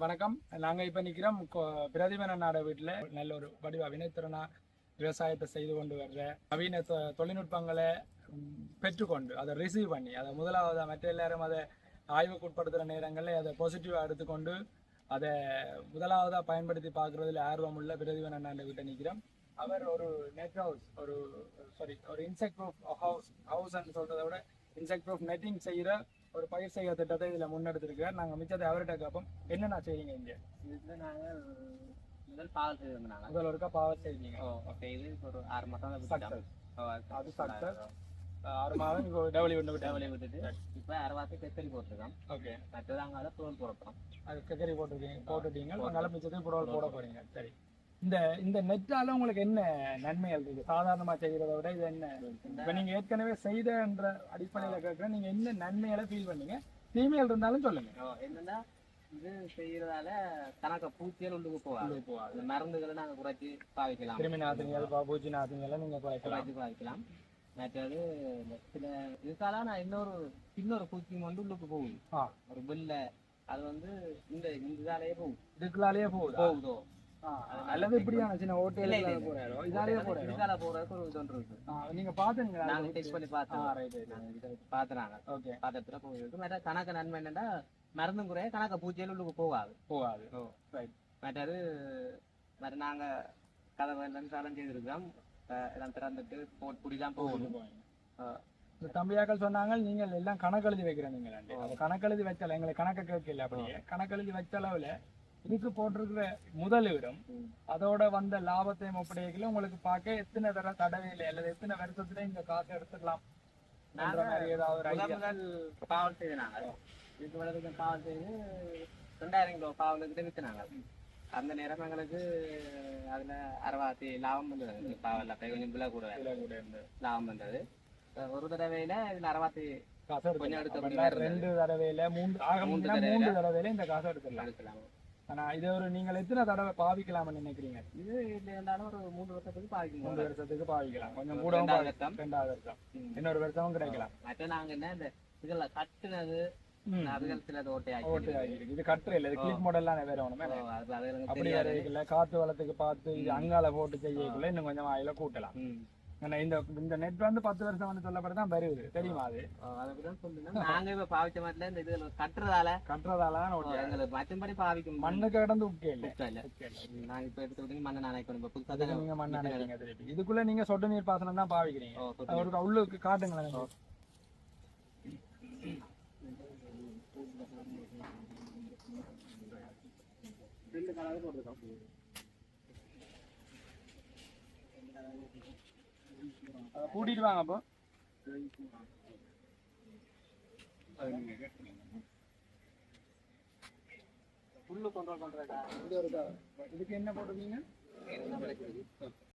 வணக்கம். நாங்கள் இப்போ நிற்கிறோம் பிரதிபன நாட வீட்டில் நல்ல ஒரு வடிவ வினைத்திறனா விவசாயத்தை செய்து கொண்டு வர்ற நவீன தொழில்நுட்பங்களை பெற்றுக்கொண்டு அதை ரிசீவ் பண்ணி அதை முதலாவது மற்ற எல்லாரும் அதை ஆய்வுக்கு உட்படுத்துகிற நேரங்களில் அதை பாசிட்டிவாக எடுத்துக்கொண்டு அதை முதலாவதாக பயன்படுத்தி பார்க்குறதுல ஆர்வம் உள்ள பிரதிபன நாட வீட்டை நிற்கிறோம். அவர் ஒரு நெட் ஹவுஸ் ஒரு இன்செக்ட் ப்ரூஃப் ஹவுஸ்ன்னு சொல்கிறத விட இன்செக்ட் ப்ரூஃப் நெட்டிங் செய்கிற ஒரு பயிர் செய்ய திட்டத்தை இதில் முன்னெடுத்திருக்கார். நாங்கள் மிச்சத்தை அவர்கிட்ட கேட்போம், என்னென்ன செய்வீங்க இங்கே? இதில் நாங்கள் முதல் பாவல் செய்திருந்தாங்க. முதல் ஒருக்கா பாவல் செய்வீங்க. இது ஒரு 6 மாதம் அது சக்ஸஸ். 6 மாதம் இப்போ டெவலி விட்டுட்டு இப்போ 6 கெக்கரி போட்டிருக்கோம். ஓகே, மற்றது அங்கே அதை புரோல் போடுறோம். அது கெக்கரி போட்டுட்டீங்க, நல்ல மிச்சத்தையும் புரோல் போட போறீங்க. சரி, இந்த நெட்டால உங்களுக்கு என்ன நன்மைகள் இருக்கு? சாதாரணமா செய்யறத விட இது என்ன? இப்ப நீங்க ஏற்கனவே செய்தன்ற அடிப்படையில கேட்கிறேன், நீங்க என்ன நன்மைகளை ஃபீல் பண்ணீங்க? தீமைகள் இருந்தாலும் சொல்லுங்க. என்னன்னா இது செய்யறதால கணக்க பூச்சிகள் உள்ளுக்கு போகாது. மருந்துகளை நாங்கள் குறைச்சி பாவிக்கலாம். கிருமி நாசினிகள் பூச்சி நாசினிகளை நீங்க குறைச்சி பாவிக்கலாம். மற்றது சில இதுக்காக நான் இன்னொரு பூச்சி வந்து உள்ளுக்கு போகுது. ஒரு வெள்ளை அது வந்து இந்த இதாலேயே போகுது. இதுக்குள்ளாலேயே போகுதோ அல்லது இப்படியான சின்ன ஓட்டையில போறாரோ இதாலேயே போறதுக்கு ஒரு இது இருக்கு. நீங்க பாத்துங்க, நாங்க டெஸ்ட் பண்ணி பாத்துறாங்க. ஓகே, பாத்திரத்துல போயிருக்கு. மற்ற கணக்கு நன்மை என்னன்னா மருந்தும் குறைய கணக்க பூச்சியில் உள்ளுக்கு போகாது. மற்றது மற்ற நாங்க கதை சாலம் செய்திருக்கோம். எல்லாம் திறந்துட்டு குடிதான் போகணும். இந்த தம்பியாக்கள் சொன்னாங்க நீங்கள் எல்லாம் கணக்கெழுதி வைக்கிறேன். நீங்கள் கணக்கெழுதி வச்சால எங்களுக்கு கணக்க கேட்கல. அப்படியே கணக்கெழுதி வச்ச அளவுல இதுக்கு போட்டிருக்கிற முதலீடும் அதோட வந்த லாபத்தையும் ஒப்படைக்கல உங்களுக்கு பார்க்க எத்தனை தடவையில அல்லது எத்தனை வருஷத்துல இந்த காசை எடுத்துக்கலாம். பாவல் செய்தாங்க. இதுக்கு வளர்க்க பாவல் செய்து 2000 கிலோ பாவலுக்கு வித்துனாங்க. அந்த நேரம் எங்களுக்கு அதுல 60 லாபம் வந்தது. பாவல் கொஞ்சம் விலை கூட லாபம் வந்தது. ஒரு தடவையில இதுல 60 கொஞ்சம் எடுக்க 2 தடவையில 3 தடவையில இந்த காசை எடுக்கலாம். ஆனா இது ஒரு நீங்கள் எத்தனை தடவை பாவிக்கலாம்னு நினைக்கிறீங்க? இது இருந்தாலும் ஒரு 3 வருஷத்துக்கு பாவிக்கலாம். 3 வருஷத்துக்கு பாவிக்கலாம். கொஞ்சம் கூட 2வது வருஷம் இன்னொரு வருஷமும் கிடைக்கலாம். மற்ற நாங்க என்ன இந்த இதுல கட்டுனது இது கட்டுரை இல்ல, இது கிளிக் மாடல்லாம் வேற ஒண்ணுமே அப்படி வேற காத்து வளத்துக்கு பார்த்து இது அங்கால போட்டு செய்யக்குள்ள இன்னும் கொஞ்சம் ஆயில கூட்டலாம். இந்த நெட் வந்து 10 வருஷம் வந்து சொல்லப்படதான் வருது, தெரியுமா? அது நாங்க இப்ப பாவிச்ச மாட்டல இந்த இதுல கட்டுறதால எங்களுக்கு மற்றபடி பாவிக்கும் மண்ணுக்கு கடந்து உட்கே இல்ல. நாங்க இப்ப எடுத்து மண்ணை நினைக்கணும். புதுசா நீங்க மண்ணை நினைக்கிறீங்க. இதுக்குள்ள நீங்க சொட்டு நீர் பாசனம் தான் பாவிக்கிறீங்க. ஒரு உள்ளுக்கு காட்டுங்களேன். கூட்டிட்டு வாங்க அப்போ. புல்லு கண்ட்ரோல் பண்றதா இதுக்கு என்ன போட்டுருக்கீங்க?